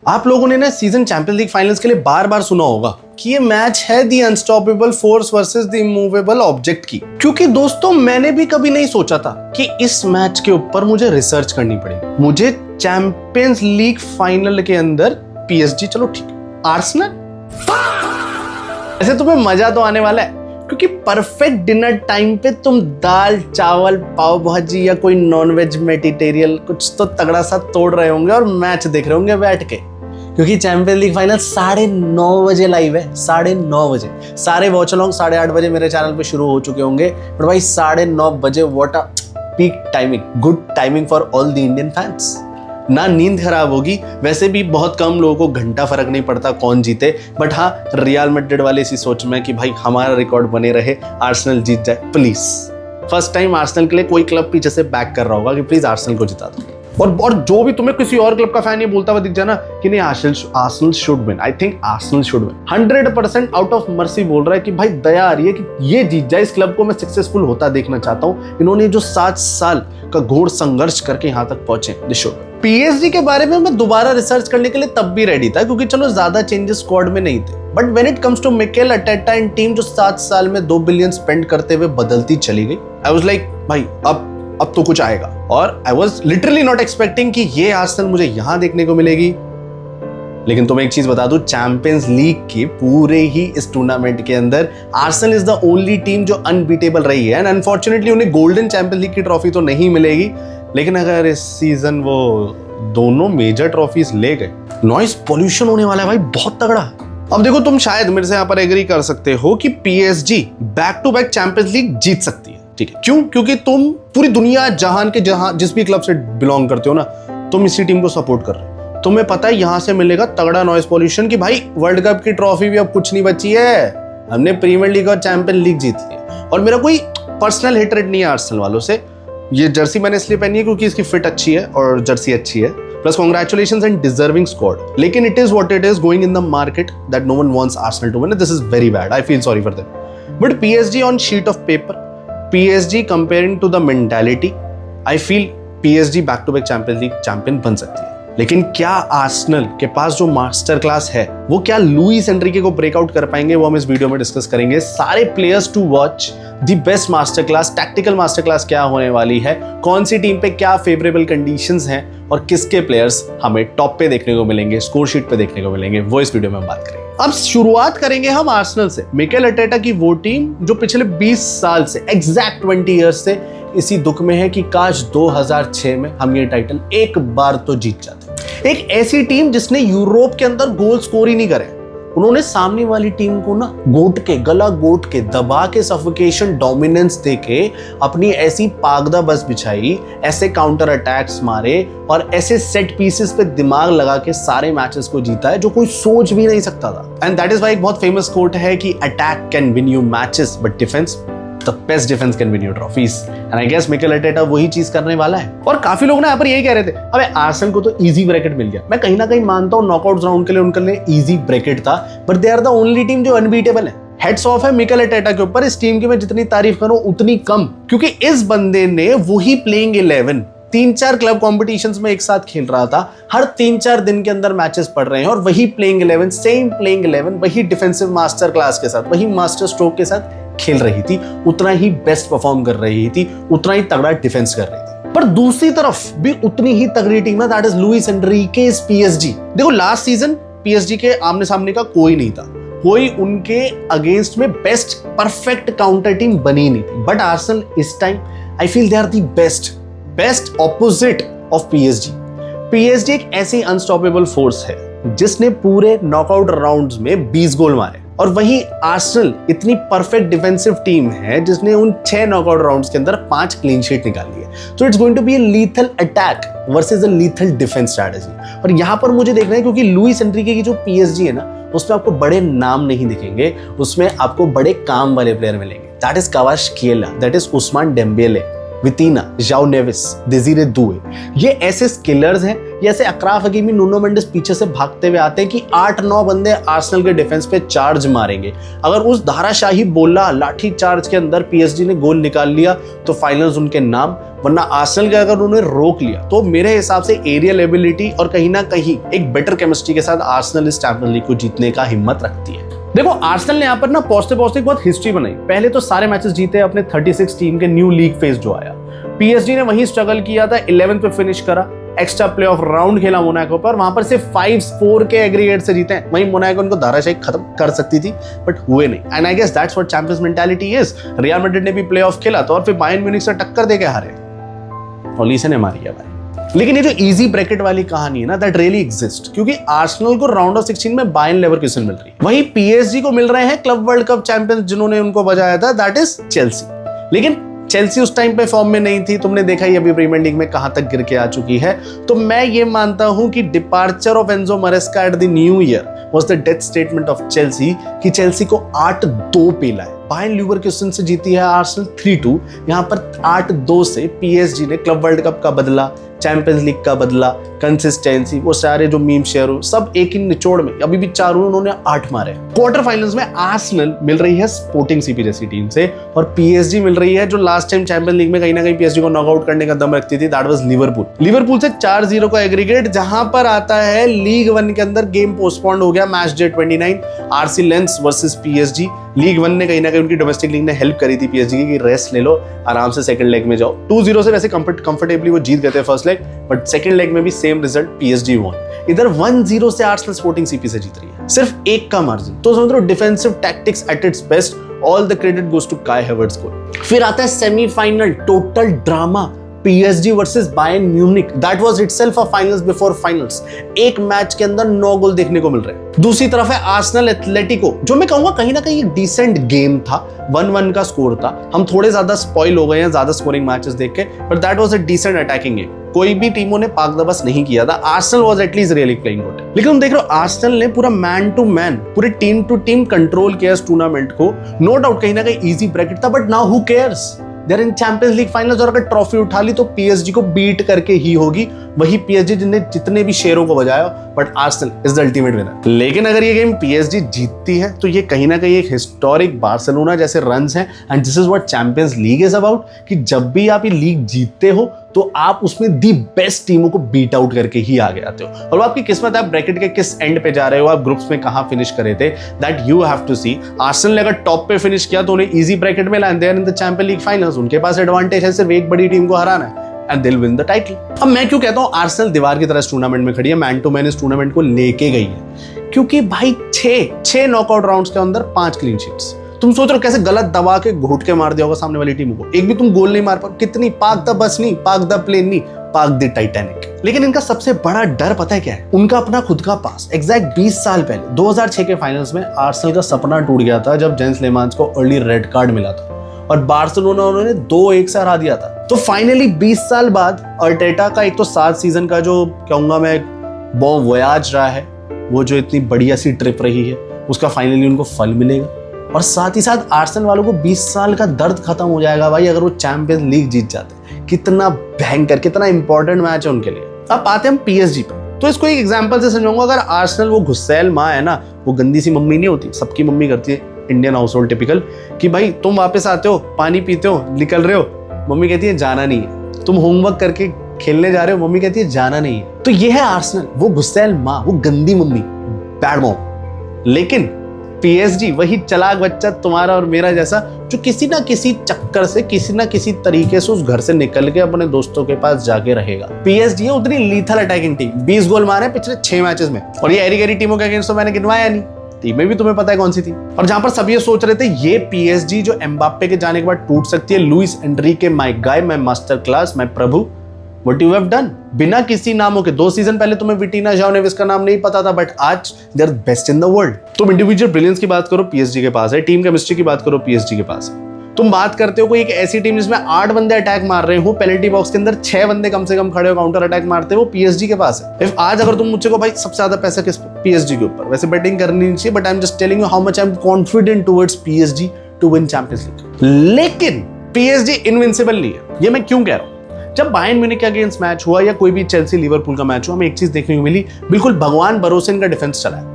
आप लोगों ने ना सीजन चैंपियंस लीग फाइनल्स के लिए बार बार सुना होगा कि ये मैच है the unstoppable force versus the immovable object की। क्योंकि दोस्तों मैंने भी कभी नहीं सोचा था कि इस मैच के ऊपर मुझे रिसर्च करनी पड़ेगी। मुझे चैंपियंस लीग फाइनल के अंदर पीएसजी, चलो ठीक, आर्सेनल, ऐसे तुम्हें मजा तो आने वाला है क्योंकि परफेक्ट डिनर टाइम पे तुम दाल चावल पाव भाजी या कोई नॉनवेज मेडिटेरियल कुछ तो तगड़ा सा तोड़ रहे होंगे और मैच देख रहे होंगे बैठ के, क्योंकि चैंपियंस लीग फाइनल 9:30 बजे लाइव है। 9:30 बजे सारे वॉच अलॉन्ग 8:30 बजे मेरे चैनल पे शुरू हो चुके होंगे, बट भाई 9:30 बजे what a peak timing, good timing for all the Indian fans. ना नींद खराब होगी, वैसे भी बहुत कम लोगों को घंटा फर्क नहीं पड़ता कौन जीते, बट हाँ रियल मैड्रिड वाले इसी सोच में कि भाई हमारा रिकॉर्ड बने रहे, आर्सेनल जीत जाए प्लीज। फर्स्ट टाइम आर्सेनल के लिए कोई क्लब पीछे से बैक कर रहा होगा कि प्लीज आर्सेनल को जिता दो। और जो भी तुम्हें किसी और क्लब का फैन ये बोलता हुआ दिख जाए ना कि नहीं Arsenal should win, I think Arsenal should win, 100% out of mercy बोल रहा है कि भाई दया आ रही है कि ये जीत जाए, इस क्लब को मैं सक्सेसफुल होता देखना चाहता हूँ। इन्होंने जो 7 साल का घोर संघर्ष करके यहाँ तक पहुंचे, दे शुड। पीएसजी के बारे में मैं दोबारा रिसर्च करने के लिए तब भी रेडी था क्योंकि चलो ज्यादा चेंजेस स्क्वाड में नहीं थे, but when it comes to Mikel Arteta and team जो 7 साल में 2 बिलियन स्पेंड करते हुए बदलती चली गई, आई वाज लाइक भाई अब तो कुछ आएगा। और I was literally not expecting कि ये आर्सेनल मुझे यहां देखने को मिलेगी। लेकिन तुम्हें एक चीज बता दूं, चैंपियंस लीग के पूरे ही इस टूर्नामेंट के अंदर Arsenal is the only team जो अनबीटेबल रही है, एंड अनफॉर्चुनेटली उन्हें गोल्डन चैंपियंस लीग की ट्रॉफी तो नहीं मिलेगी, लेकिन अगर इस सीजन वो दोनों मेजर ट्रॉफीज ले गए, नॉइस पोल्यूशन होने वाला है भाई बहुत तगड़ा। अब देखो तुम शायद मेरे से यहाँ पर एग्री कर सकते हो कि PSG back to back Champions League जीत सकती है, ठीक है। क्यों? क्योंकि तुम पूरी दुनिया जहान के जहां जिस भी क्लब से बिलोंग करते हो ना, तुम इसी टीम को सपोर्ट कर रहे हो। तुम्हें पता है यहां से मिलेगा तगड़ा नॉइस पोल्यूशन कि भाई वर्ल्ड कप की ट्रॉफी भी अब कुछ नहीं बची है, हमने प्रीमियर लीग और चैंपियन लीग जीत ली। और मेरा कोई पर्सनल हेटरेट नहीं है आर्सेनल वालों से, ये जर्सी मैंने इसलिए पहनी है क्योंकि इसकी फिट अच्छी है और जर्सी अच्छी है, plus congratulations and deserving squad. लेकिन it is what it is, going in the market that no one wants Arsenal to win, this is very bad, I feel sorry for them. But PSG on sheet of paper, PSG comparing to the mentality, I feel PSG back to back Champions League champion बन सकती है। लेकिन क्या Arsenal के पास जो master class है वो क्या लुइस एनरिके को ब्रेकआउट कर पाएंगे, वो हम इस वीडियो में डिस्कस करेंगे। सारे players to watch the best master class, tactical master class क्या होने वाली है, कौन सी टीम पे क्या फेवरेबल कंडीशंस हैं और किसके प्लेयर्स हमें टॉप पे देखने को मिलेंगे, स्कोर शीट पे देखने को मिलेंगे, वो इस वीडियो में हम बात करेंगे। अब शुरुआत करेंगे हम आर्सेनल से, मिकेल अर्टेटा की वो टीम जो पिछले 20 साल से, एग्जैक्ट 20 ईयर्स से इसी दुख में है कि काश 2006 में हम ये टाइटल एक बार तो जीत जाते। एक ऐसी टीम जिसने यूरोप के अंदर गोल स्कोर ही नहीं करे, उन्होंने सामने वाली टीम को ना गला घोट के दबा के सफोकेशन डोमिनेंस देके अपनी ऐसी पागदा बस बिछाई, ऐसे काउंटर अटैक्स मारे और ऐसे सेट पीसेस पे दिमाग लगा के सारे मैचेस को जीता है जो कोई सोच भी नहीं सकता था। एंड दैट इज वाई एक बहुत फेमस कोट है कि attack can win you matches but defence, The best defense can win you trophies. And I guess Mikel Arteta वही चीज करने वाला है। और काफी लोग ना यहाँ पर यही कह रहे थे, अबे आर्सेनल को तो इजी ब्रैकेट मिल गया। मैं कहीं ना कहीं मानता हूँ नॉकआउट राउंड के लिए उनके लिए इजी ब्रैकेट था, but they are the only team जो अनबीटेबल है। हेड्स ऑफ है मिकेल अर्टेटा के ऊपर, इस टीम की मैं जितनी तारीफ करूं उतनी कम, क्योंकि इस बंदे ने वही प्लेइंग 11 3-4 क्लब कॉम्पिटिशंस में एक साथ खेल रहा था, हर 3-4 दिन के अंदर मैचेस पड़ रहे हैं और वही प्लेइंग 11, सेम प्लेइंग 11, वही डिफेंसिव मास्टर क्लास के साथ, वही मास्टर स्ट्रोक के साथ खेल रही थी, उतना ही बेस्ट परफॉर्म कर रही थी, उतना ही तगड़ा डिफेंस कर रही थी। पर दूसरी तरफ भी उतनी ही तगड़ी टीम है, दैट इज लुइस एनरिके's पीएसजी। देखो लास्ट सीजन पीएसजी के आमने सामने का कोई नहीं था, कोई उनके अगेंस्ट में बेस्ट परफेक्ट काउंटर टीम बनी नहीं थी, बट आर्सेनल इस time I feel they are the best opposite of PSG. PSG एक ऐसी अनस्टॉपेबल फोर्स है जिसने पूरे नॉकआउट राउंड्स में 20 गोल मारे, और वही आर्सेनल इतनी परफेक्ट डिफेंसिव टीम है जिसने उन 6 नॉकआउट राउंड्स के अंदर 5 क्लीन शीट निकाली है। तो it's going to be a lethal attack versus a lethal defence strategy. और यहाँ पर मुझे देखना है क्योंकि लुइस एनरिके की जो पीएसजी है ना, उसमें आपको बड़े नाम नहीं दिखेंगे, उसमें आपको बड़े काम वाले प्लेयर मिलेंगे। That is Kvaratskhelia, that is Ousmane Dembele, Vitinha, Joao Neves, डेज़िरे दुए, ये ऐसे स्किलर्स हैं, ये ऐसे अकराफ हकीमी, नुनो मेंडिस पीछे से भागते हुए आते हैं कि 8-9 बंदे आर्सेनल के डिफेंस पे चार्ज मारेंगे। अगर उस धाराशाही बोला लाठी चार्ज के अंदर पीएसजी ने गोल निकाल लिया तो फाइनल्स उनके नाम, वरना आर्सेनल के अगर उन्होंने रोक लिया तो मेरे हिसाब से एरियल एबिलिटी और कहीं ना कहीं एक बेटर केमिस्ट्री के साथ आर्सेनल इस चैंपियंस लीग को जीतने का हिम्मत रखती है। देखो आर्सेनल ने यहाँ पर ना पहुंचते पहुंचते बहुत हिस्ट्री बनाई। पहले तो सारे मैचेस जीते अपने 36 टीम के न्यू लीग फेज जो आया। पीएसजी ने वहीं स्ट्रगल किया था, 11th पे फिनिश करा, एक्स्ट्रा प्लेऑफ राउंड खेला मोनाको पर, वहां पर सिर्फ 5-4 के एग्रीगेट से जीते हैं। वहीं मोनाको उनको धाराशाही खत्म कर सकती थी बट हुए नहीं। And I guess that's what champions mentality is. Real Madrid ने भी प्लेऑफ खेला तो और फिर बायर्न म्यूनिख से टक्कर देके हारे, ओलीसे ने मारी है भाई। लेकिन ये जो इजी ब्रैकेट वाली कहानी है ना, दैट रियली एग्जिस्ट, क्योंकि आर्सेनल को राउंड ऑफ 16 में बायर्न लेवरकुसेन मिल रही है, वहीं पीएसजी को मिल रहे हैं क्लब वर्ल्ड कप चैंपियंस जिन्होंने उनको बजाया था, दैट इज चेल्सी। लेकिन चेल्सी उस टाइम पे फॉर्म में नहीं थी, तुमने देखा ही अभी प्रीमियर लीग में कहां तक गिर के आ चुकी है। तो मैं ये मानता हूं कि departure of Enzo Maresca at the new year was the death statement of Chelsea, कि चेल्सी को 8-2 पेला है। बायर्न लीवरकुसेन से जीती है आर्सेनल 3-2, यहां पर 8-2 से पीएसजी ने क्लब वर्ल्ड कप का बदला, चैंपियंस लीग का बदला, कंसिस्टेंसी, वो सारे जो मीम शेयर हो सब एक ही निचोड़ में, अभी भी चारों उन्होंने 8 मारे। क्वार्टर फाइनल्स में आर्सेनल मिल रही है स्पोर्टिंग सीपी जैसी टीम से और पीएसजी मिल रही है जो लास्ट टाइम चैंपियंस लीग में कहीं ना कहीं पीएसजी को नॉकआउट करने का दम रखती थी, दैट वाज लिवरपूल से 4-0 का एग्रीगेट। जहां पर आता है लीग 1 के अंदर गेम पोस्टपोन्ड हो गया, match day 29, RC lens versus PSG. League 1 ने कहीं ना कहीं उनकी डोमेस्टिक लीग ने हेल्प करी थी पीएसजी की, रेस्ट ले लो, आराम से सेकंड लेग में जाओ। 2-0 से वैसे कंफर्टेबली वो जीत गए थे first leg, but second leg में भी सेम रिजल्ट, पीएसजी वॉन। इधर 1-0 से आर्सेनल स्पोर्टिंग सीपी से जीत रही है, सिर्फ 1 का मार्जिन। तो समझ लो defensive tactics at its best, all the credit goes to Kai Havertz को। फिर आता है semifinal, total drama, PSG versus Bayern Munich, that was itself a finals before finals. एक मैच के अंदर 9 गोल देखने को मिल रहे हैं। दूसरी तरफ है आर्सेनल एथलेटिको, जो मैं कहूंगा कहीं ना कहीं एक डिसेंट गेम था, 1-1 का स्कोर था। हम थोड़े ज्यादा स्पॉइल हो गए हैं ज्यादा स्कोरिंग मैचेस देख के, but that was a decent attacking game. कोई भी टीमों ने पाक दबस नहीं किया था, Arsenal was at least really playing good. लेकिन तुम देख रहे हो आर्सेनल ने पूरा मैन टू मैन, पूरे टीम टू टीम कंट्रोल किया इस टूर्नामेंट को। नो डाउट कहीं ना कहीं इजी ब्रैकेट था, but now who cares, they are in champions league finals, और अगर ट्रॉफी उठा ली तो पीएसजी को बीट करके ही होगी। वही पीएसजी जिन्हें जितने भी शेयरों को बजाया, but Arsenal is the ultimate winner. लेकिन अगर ये गेम पीएसजी जीतती है तो ये कहीं ना कहीं एक हिस्टोरिक बार्सिलोना जैसे रन्स हैं, and this is what champions league is about, कि जब भी आप ये लीग जीतते हो तो आप उसमें दी बेस्ट टीमों को बीट आउट करके ही आगे आते हो। और आपकी किस्मत है आप ब्रैकेट के किस एंड पे जा रहे हो, आप ग्रुप्स में कहां फिनिश करे थे, that you have to see. Arsenal ने अगर टॉप पे फिनिश किया तो उन्हें इजी ब्रैकेट में line, they are in the champions league finals, उनके पास एडवांटेज है सिर्फ एक बड़ी टीम को हराना है, and they will win the title. अब मैं क्यों कहता हूं आर्सेनल दीवार की तरह इस टूर्नामेंट में खड़ी है, मैन टू मैन इस टूर्नामेंट को लेके गई है, क्योंकि भाई 6 नॉकआउट राउंड्स के अंदर 5 क्लीन शीट्स। तुम सोच रहे हो कैसे गलत दबा के घोट के मार दिया होगा सामने वाली टीम को, एक भी तुम गोल नहीं मार पाओ। कितनी पाक द बस नहीं, पाक द प्लेन नहीं, पाक द टाइटैनिक। लेकिन इनका सबसे बड़ा डर पता है क्या है? उनका अपना खुद का पास। एग्जैक्ट 20 साल पहले 2006 के फाइनल्स में आर्सेनल का सपना टूट गया था जब जेंस लेमांस को अर्ली रेड कार्ड मिला था और बार्सिलोना उन्होंने 2-1 से हरा दिया था। तो फाइनली 20 साल बाद अर्टेटा का एक तो 7 सीजन का जो कहूंगा मैं बॉम वोयाज रहा है, वो जो इतनी बढ़िया सी ट्रिप रही है, उसका फाइनली उनको फल मिलेगा। और साथ ही साथ आर्सेनल वालों को 20 साल का दर्द खत्म हो जाएगा भाई अगर वो चैंपियंस लीग जीत जाते हैं। कितना भयंकर, कितना इंपॉर्टेंट मैच है उनके लिए। अब आते हैं हम पीएसजी पे, तो इसको एक एग्जांपल से समझाऊंगा। अगर आर्सेनल वो गुस्सैल माँ है ना, वो गंदी सी मम्मी नहीं होती, सबकी मम्मी करती है इंडियन हाउस होल्ड टिपिकल, कि भाई तुम वापस आते हो, पानी पीते हो, निकल रहे हो, मम्मी कहती है जाना नहीं है। तुम होमवर्क करके खेलने जा रहे हो, मम्मी कहती है जाना नहीं है। तो ये है आर्सेनल, वो गुस्सैल माँ, वो गंदी मम्मी, बैड मॉम। लेकिन पीएसजी वही चालाक बच्चा तुम्हारा और मेरा जैसा, जो किसी ना किसी चक्कर से, किसी ना किसी तरीके से उस घर से निकल के अपने दोस्तों के पास जाके रहेगा। पीएसजी है उतनी लीथल अटैकिंग टीम, 20 गोल मारे पिछले 6 मैचेस में, और ये एरी गैरी टीमों के अगेंस्ट तो मैंने गिनवाया नहीं। टीमें भी तुम्हें पता है कौन सी थी। और जहां पर सब ये सोच रहे थे ये पीएसजी जो एम्बाप्पे के जाने के बाद टूट सकती है, Luis Enrique my guy, my master class, my Prabhu, what you have done. बिना किसी नामों के 2 सीजन पहले तुम्हें विटीना, जाओ नेविस का नाम नहीं पता था, बट आज they are best in the world. तुम इंडिविजुअल ब्रिलियंस की बात करो, पीएसजी के पास है। टीम केमिस्ट्री की बात करो, पीएसजी के पास है। तुम बात करते हो कोई एक ऐसी टीम जिसमें 8 बंदे अटैक मार रहे हो, पेनल्टी बॉक्स के अंदर 6 बंदे कम से कम खड़े हो काउंटर अटैक मारते हो, वो पीएसजी के पास है। इफ आज अगर तुम मुझसे को भाई सबसे ज्यादा पैसा किस पे, पीएसजी के ऊपर, वैसे बेटिंग करनी नहीं चाहिए, but I am just telling you how much I am confident towards PSG to win champions league. लेकिन पीएसजी इनविंसिबल नहीं है। ये मैं क्यों कह रहा हूं? जब बायर्न म्यूनिख के अगेंस्ट मैच हुआ या कोई भी चेल्सी लिवरपूल का मैच हुआ, हमें एक चीज देखने को मिली, बिल्कुल भगवान भरोसे इनका डिफेंस चला है।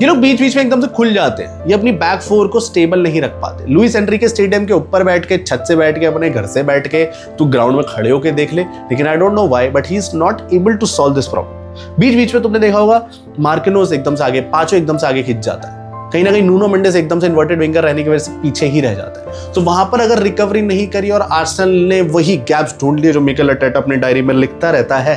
ये लोग बीच बीच में एकदम से खुल जाते हैं, ये अपनी बैक फोर को स्टेबल नहीं रख पाते। लुइस एनरिके स्टेडियम के ऊपर बैठ के, छत से बैठ के, अपने घर से बैठ के तू ग्राउंड में खड़े होके देख ले, लेकिन I don't know why but he is not able to solve this problem. बीच बीच में तुमने देखा होगा मार्किनोस एकदम से आगे, पाचो एकदम से आगे खिंच जाता है, कहीं ना कहीं नूनो मेंडेस एकदम से इन्वर्टेड विंगर रहने की वजह से पीछे ही रह जाता है। तो वहां पर अगर रिकवरी नहीं करी और आर्सेनल ने वही गैप्स ढूंढ लिए जो मिकेल अर्टेटा अपनी डायरी में लिखता रहता है,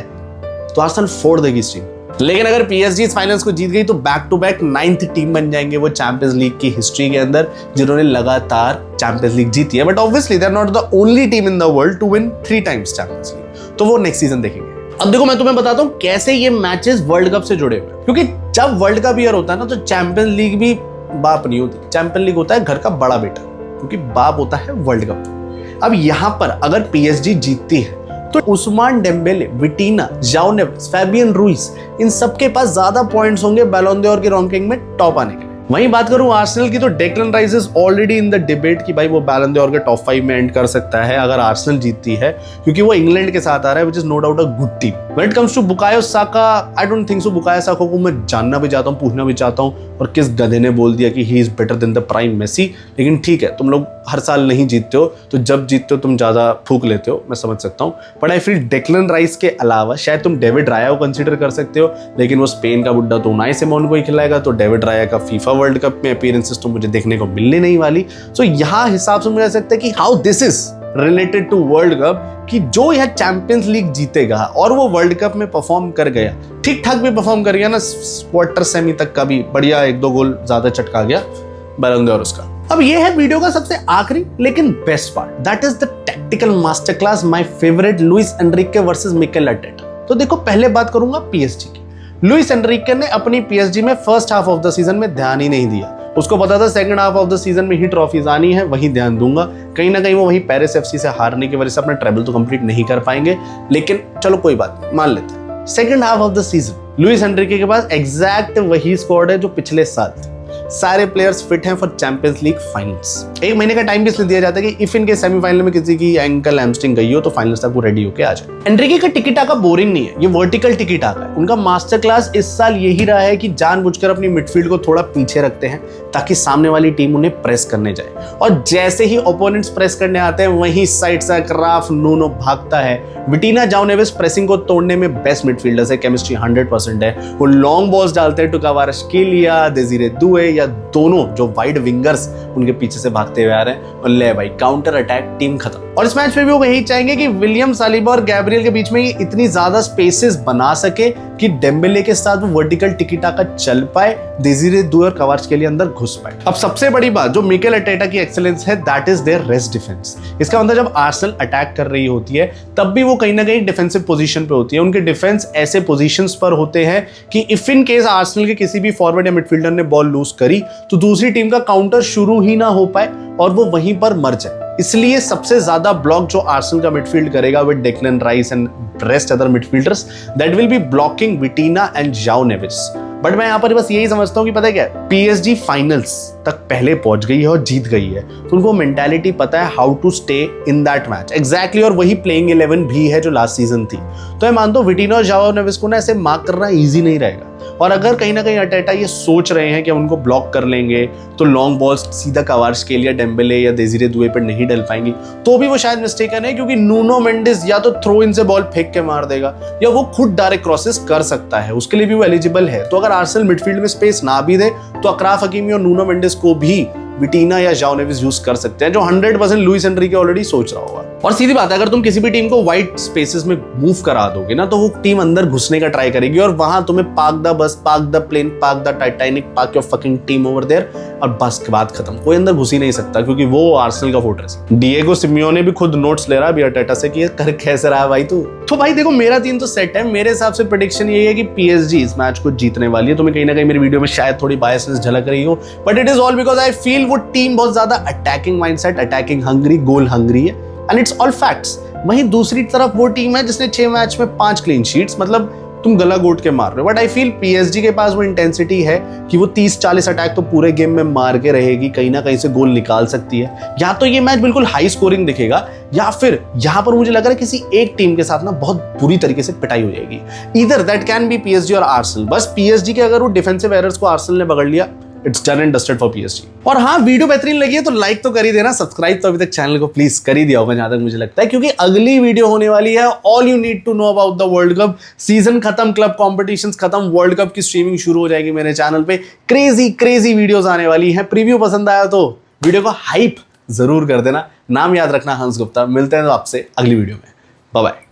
तो आर्सेनल फोड़ देगी इस टीम। लेकिन अगर पीएसजी इस फाइनल्स को जीत गई तो back to back 9th team बन जाएंगे वो चैंपियंस लीग की हिस्ट्री के अंदर, जिन्होंने लगातार चैंपियंस लीग जीती है। But obviously they are not the only team in the world to win 3 times champions league, तो वो नेक्स्ट सीजन देखेंगे। अब देखो मैं तुम्हें बताता हूं कैसे ये मैचेस वर्ल्ड कप से जुड़े हुए हैं, क्योंकि जब वर्ल्ड कप ईयर होता है ना तो चैंपियंस लीग भी बाप नहीं होती, चैंपियंस लीग होता है घर का बड़ा बेटा, क्योंकि बाप होता है वर्ल्ड कप। अब यहां पर अगर पीएसजी जीतती है तो उस्मान डेम्बेले, विटीना, जाओ नेवेस, फैबियन रुइस, इन सबके पास ज्यादा पॉइंट्स होंगे बैलोन d'Or की रैंकिंग में टॉप आने के लिए। वहीं बात करूं आर्सेनल की, तो Declan rice is already in the debate कि भाई वो बैलोन d'Or के टॉप 5 में एंड कर सकता है अगर आर्सेनल जीतती है, क्योंकि वो इंग्लैंड के साथ आ रहा है, which is no doubt a good team. When it comes to Bukayo Saka, I don't think so. Bukayo Saka को मैं जानना भी चाहता हूं, पूछना भी चाहता हूं, और किस गधे ने बोल दिया कि he is better than the prime Messi. लेकिन ठीक है, तुम लोग हर साल नहीं जीतते हो, तो जब जीतते हो तुम ज्यादा फूक लेते हो, मैं समझ सकता हूं। But I feel Declan rice के अलावा शायद तुम डेविड राया को कंसीडर कर सकते हो, लेकिन वो स्पेन का बुड्ढा तो उनाई सिमोन को ही खिलाएगा, तो डेविड राया का फीफा वर्ल्ड कप में अपीयरेंसेस तो मुझे देखने को मिलने नहीं वाली। सो यहाँ हिसाब से मुझे सकता है कि how this is related to world cup, कि जो यह चैंपियंस लीग जीतेगा और वो वर्ल्ड कप में परफॉर्म कर गया, ठीक ठाक भी परफॉर्म कर गया ना, क्वार्टर सेमी तक का भी बढ़िया 1-2 गोल ज्यादा चटका गया बैलोन d'Or उसका। अब ये है वीडियो का सबसे आखिरी लेकिन best part, that is the tactical master class, my favourite Luis Enrique versus Mikel Arteta. तो देखो पहले बात करूंगा पीएसजी की। लुइस एनरिके ने अपनी पीएसजी में first half of the season में ध्यान ही नहीं दिया। उसको पता था second half of the season में ही ट्रॉफीज आनी है, वही ध्यान दूंगा। कहीं ना कहीं वो वही पेरिस एफसी से हारने की वजह से अपना ट्रेवल तो कंप्लीट नहीं कर पाएंगे, लेकिन चलो कोई बात नहीं, मान लेते हैं। Second half of the season Luis Enrique के पास एग्जैक्ट वही स्क्वाड है जो पिछले साल थी। सारे प्लेयर्स फिट हैं फॉर चैंपियंस लीग फाइनल्स। 1 महीने का टाइम भी इसलिए दिया जाता है कि इफ इनके सेमीफाइनल में किसी की एंकल हैमस्ट्रिंग गई हो तो फाइनल्स तक वो रेडी होके आ जाए। एनरिके का टिकी टाका बोरिंग नहीं है, ये वर्टिकल टिकी टाका है। उनका मास्टर क्लास इस साल यही रहा है कि जानबूझकर अपनी मिडफील्ड को थोड़ा पीछे रखते हैं ताकि सामने वाली टीम उन्हें प्रेस करने जाए, और जैसे ही ओपोनेंट्स प्रेस करने आते हैं वहीं साइड से क्राफ नूनो भागता है। विटीना, जाओ नेवेस प्रेसिंग को तोड़ने में बेस्ट मिडफील्डर्स है, केमिस्ट्री 100% है। वो लॉन्ग बॉल्स डालते हैं टू क्वारात्स्कीलिया, डेज़िरे दुए, या दोनों जो वाइड विंगर्स उनके पीछे से भागते हुए आ रहे हैं, और ले भाई काउंटर अटैक, टीम खत्म। और इस मैच में भी वो यही चाहेंगे कि विलियम सालिबा और गैब्रियल के बीच में ये इतनी ज्यादा स्पेसेस बना सके कि डेम्बेले के साथ वो वर्टिकल टिकी टाका चल पाए, डेज़िरे दुए और क्वारात्स्कीलिया अंदर घुस पाए। अब सबसे बड़ी बात जो मिकेल अर्टेटा की एक्सीलेंस है, that is their rest defence. इसका मतलब जब आर्सेनल अटैक कर रही होती है तब भी वो कहीं ना कहीं डिफेंसिव पोजीशन पे होती है। उनके डिफेंस ऐसे पोजीशंस पर होते हैं कि इफ इन केस आर्सेनल के किसी भी फॉरवर्ड या मिडफील्डर ने बॉल लूज करी तो दूसरी टीम का काउंटर शुरू ही ना हो पाए और वो वहीं पर मर जाए। इसलिए सबसे ज्यादा ब्लॉक जो आर्सेनल का मिडफील्ड करेगा with Declan rice and rest other midfielders, that will be blocking विटीना and जाओ नेवेस। बट मैं यहाँ पर बस यही समझता हूँ कि पता है क्या, पीएसजी फाइनल्स तक पहले पहुंच गई है और जीत गई है, तो उनको मेंटालिटी पता है how to stay in that match exactly, और वही प्लेइंग 11 भी है जो लास्ट सीजन थी। तो मैं मानता हूँ विटीना और जाओ नेवेस को ना ऐसे मार्क करना ईजी नहीं रहेगा, और अगर कहीं ना कहीं अर्टेटा ये सोच रहे हैं कि उनको ब्लॉक कर लेंगे तो लॉन्ग बॉल्स सीधा क्वारात्स्कीलिया, डेम्बेले या डेज़िरे दुए पर नहीं डल पाएंगी, तो भी वो शायद मिस्टेकन है, क्योंकि नूनो मेंडिस या तो थ्रो इन से बॉल फेंक के मार देगा या वो खुद डायरेक्ट क्रॉसेस कर सकता है, उसके लिए भी वो एलिजिबल है। तो अगर आर्सेनल मिडफील्ड में स्पेस ना भी दे तो अकराफ हकीमी और नूनो मेंडिस को भी विटीना या जाओ नेवेस यूज कर सकते हैं, जो 100% लुइस एनरिके ऑलरेडी सोच रहा होगा। और सीधी बात है, अगर तुम किसी भी टीम को वाइड स्पेसेस में मूव करा दोगे ना तो वो टीम अंदर घुसने का ट्राई करेगी, और वहां तुम्हें park the bus, park the plane, park the Titanic, park your fucking team over there, और बस के बाद खत्म। कोई अंदर घुस ही नहीं सकता, क्योंकि वो आर्सेनल का फोर्ट्रेस है। डिएगो सिमियोने भी खुद नोट्स ले रहा है अर्टेटा से कि ये कर कैसे रहा है भाई तू। तो भाई देखो मेरा टीम तो सेट है। मेरे हिसाब से प्रेडिक्शन यही है कि पीएसजी इस मैच को जीतने वाली है। तुम्हें कहीं ना कहीं मेरी वीडियो में शायद थोड़ी बायसनेस झलक रही हो, but it is all because I feel वो टीम बहुत ज्यादा अटैकिंग माइंडसेट, अटैकिंग हंग्री, गोल हंग्री है, एंड इट्स ऑल फैक्ट्स। वहीं दूसरी तरफ वो टीम है जिसने 6 मैच में 5 क्लीन शीट्स, मतलब तुम गला घोट के मार रहे हो। बट आई फील पीएसजी के पास वो इंटेंसिटी है कि वो 30-40 अटैक तो पूरे गेम में मार के रहेगी, कहीं ना कहीं से गोल निकाल सकती है। या तो ये मैच बिल्कुल हाई स्कोरिंग दिखेगा, या फिर यहां पर मुझे लग रहा है किसी एक टीम के साथ ना बहुत बुरी तरीके से पिटाई हो जाएगी। Either that can be PSG और आर्सेनल। बस पीएसजी के अगर वो डिफेंसिव एरर्स को आर्सेनल ने पकड़ लिया, it's done and dusted for PSG. और हाँ, वीडियो बेहतरीन लगी है तो लाइक तो कर ही देना, सब्सक्राइब तो अभी तक चैनल को प्लीज कर ही दिया होगा जहां तक मुझे लगता है, क्योंकि अगली वीडियो होने वाली है all you need to know about the world cup. Season खत्म, क्लब कॉम्पिटिशंस खत्म, वर्ल्ड कप की स्ट्रीमिंग शुरू हो जाएगी मेरे चैनल पे। क्रेजी वीडियोस आने वाली हैं। प्रीव्यू पसंद आया तो वीडियो को हाइप जरूर कर देना। नाम याद रखना हंस गुप्ता। मिलते हैं तो आपसे अगली वीडियो में। Bye bye.